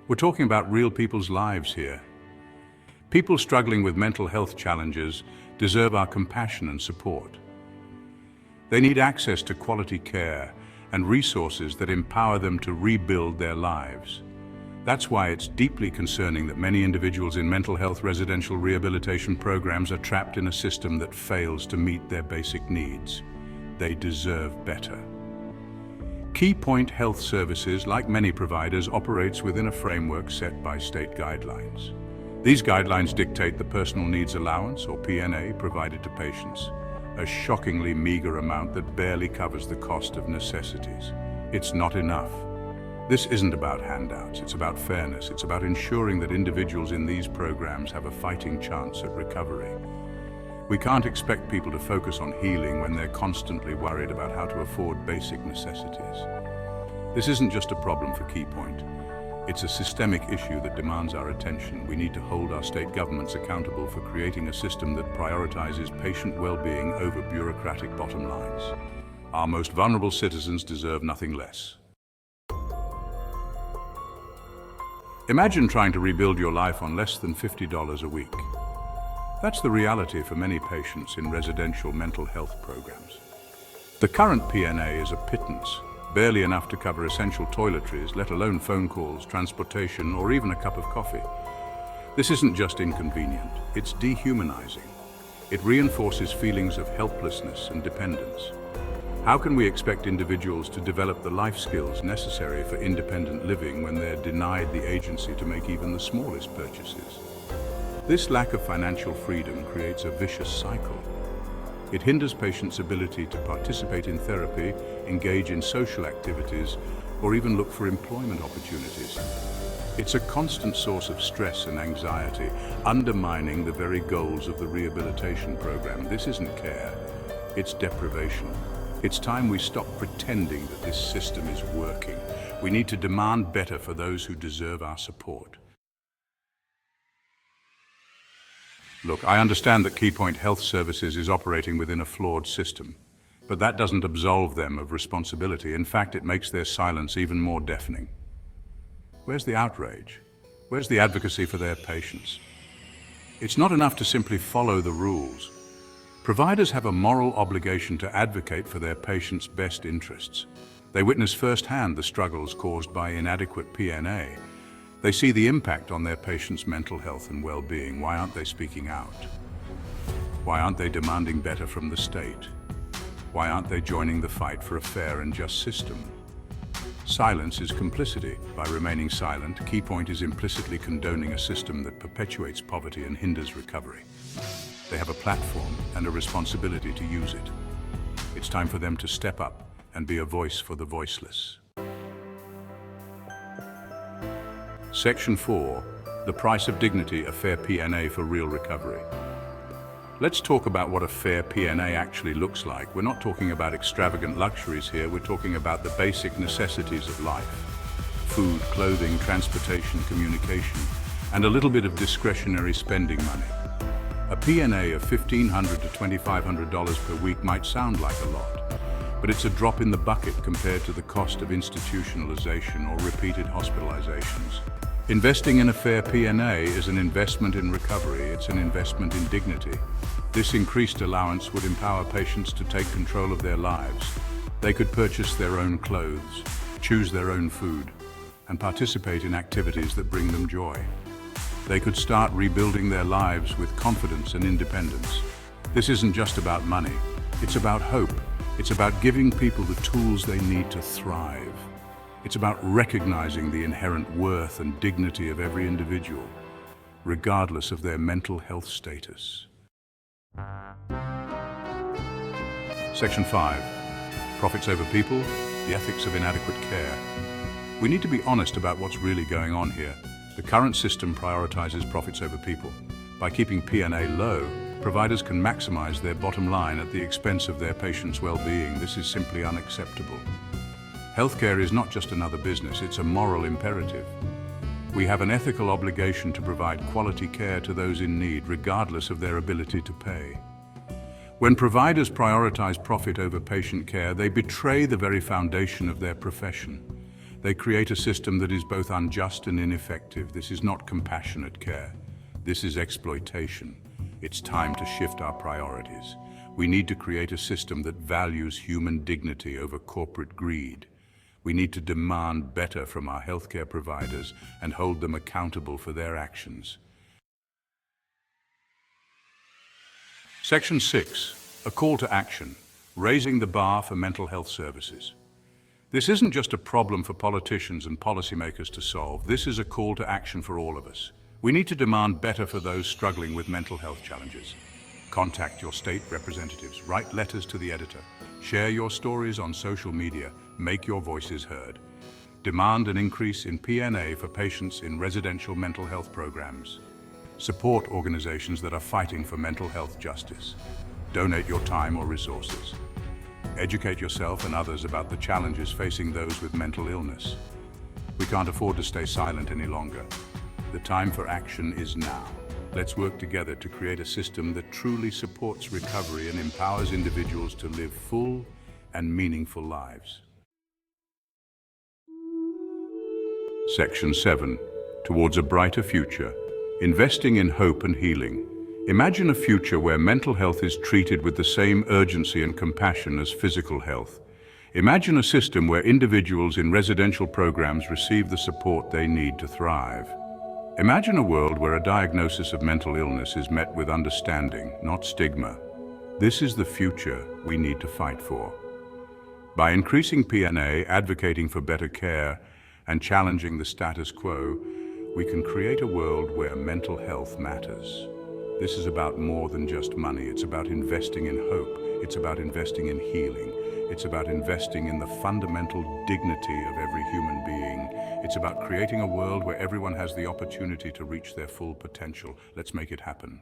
We're talking about real people's lives here. People struggling with mental health challenges deserve our compassion and support. They need access to quality care and resources that empower them to rebuild their lives. That's why it's deeply concerning that many individuals in mental health residential rehabilitation programs are trapped in a system that fails to meet their basic needs. They deserve better. Keypoint Health Services, like many providers, operates within a framework set by state guidelines. These guidelines dictate the Personal Needs Allowance, or PNA, provided to patients, a shockingly meager amount that barely covers the cost of necessities. It's not enough. This isn't about handouts, it's about fairness. It's about ensuring that individuals in these programs have a fighting chance at recovery. We can't expect people to focus on healing when they're constantly worried about how to afford basic necessities. This isn't just a problem for Keypoint. It's a systemic issue that demands our attention. We need to hold our state governments accountable for creating a system that prioritizes patient well-being over bureaucratic bottom lines. Our most vulnerable citizens deserve nothing less. Imagine trying to rebuild your life on less than $50 a week. That's the reality for many patients in residential mental health programs. The current PNA is a pittance, barely enough to cover essential toiletries, let alone phone calls, transportation, or even a cup of coffee. This isn't just inconvenient, it's dehumanizing. It reinforces feelings of helplessness and dependence. How can we expect individuals to develop the life skills necessary for independent living when they're denied the agency to make even the smallest purchases? This lack of financial freedom creates a vicious cycle. It hinders patients' ability to participate in therapy, engage in social activities, or even look for employment opportunities. It's a constant source of stress and anxiety, undermining the very goals of the rehabilitation program. This isn't care, it's deprivation. It's time we stop pretending that this system is working. We need to demand better for those who deserve our support. Look, I understand that Keypoint Health Services is operating within a flawed system, but that doesn't absolve them of responsibility. In fact, it makes their silence even more deafening. Where's the outrage? Where's the advocacy for their patients? It's not enough to simply follow the rules. Providers have a moral obligation to advocate for their patients' best interests. They witness firsthand the struggles caused by inadequate PNA. They see the impact on their patients' mental health and well-being. Why aren't they speaking out? Why aren't they demanding better from the state? Why aren't they joining the fight for a fair and just system? Silence is complicity. By remaining silent, Keypoint is implicitly condoning a system that perpetuates poverty and hinders recovery. They have a platform and a responsibility to use it. It's time for them to step up and be a voice for the voiceless. Section 4, the price of dignity, a fair PNA for real recovery. Let's talk about what a fair PNA actually looks like. We're not talking about extravagant luxuries here, we're talking about the basic necessities of life. Food, clothing, transportation, communication, and a little bit of discretionary spending money. A PNA of $1,500 to $2,500 per week might sound like a lot, but it's a drop in the bucket compared to the cost of institutionalization or repeated hospitalizations. Investing in a fair PNA is an investment in recovery. It's an investment in dignity. This increased allowance would empower patients to take control of their lives. They could purchase their own clothes, choose their own food, and participate in activities that bring them joy. They could start rebuilding their lives with confidence and independence. This isn't just about money. It's about hope. It's about giving people the tools they need to thrive. It's about recognizing the inherent worth and dignity of every individual, regardless of their mental health status. Section 5, profits over people, the ethics of inadequate care. We need to be honest about what's really going on here. The current system prioritizes profits over people. By keeping PNA low, providers can maximize their bottom line at the expense of their patients' well-being. This is simply unacceptable. Healthcare is not just another business, it's a moral imperative. We have an ethical obligation to provide quality care to those in need, regardless of their ability to pay. When providers prioritize profit over patient care, they betray the very foundation of their profession. They create a system that is both unjust and ineffective. This is not compassionate care. This is exploitation. It's time to shift our priorities. We need to create a system that values human dignity over corporate greed. We need to demand better from our healthcare providers and hold them accountable for their actions. Section 6, a call to action, raising the bar for mental health services. This isn't just a problem for politicians and policymakers to solve. This is a call to action for all of us. We need to demand better for those struggling with mental health challenges. Contact your state representatives, write letters to the editor, share your stories on social media, make your voices heard. Demand an increase in PNA for patients in residential mental health programs. Support organizations that are fighting for mental health justice. Donate your time or resources. Educate yourself and others about the challenges facing those with mental illness. We can't afford to stay silent any longer. The time for action is now. Let's work together to create a system that truly supports recovery and empowers individuals to live full and meaningful lives. Section 7. Towards a brighter future. Investing in hope and healing. Imagine a future where mental health is treated with the same urgency and compassion as physical health. Imagine a system where individuals in residential programs receive the support they need to thrive. Imagine a world where a diagnosis of mental illness is met with understanding, not stigma. This is the future we need to fight for. By increasing PNA, advocating for better care, and challenging the status quo, we can create a world where mental health matters. This is about more than just money. It's about investing in hope. It's about investing in healing. It's about investing in the fundamental dignity of every human being. It's about creating a world where everyone has the opportunity to reach their full potential. Let's make it happen.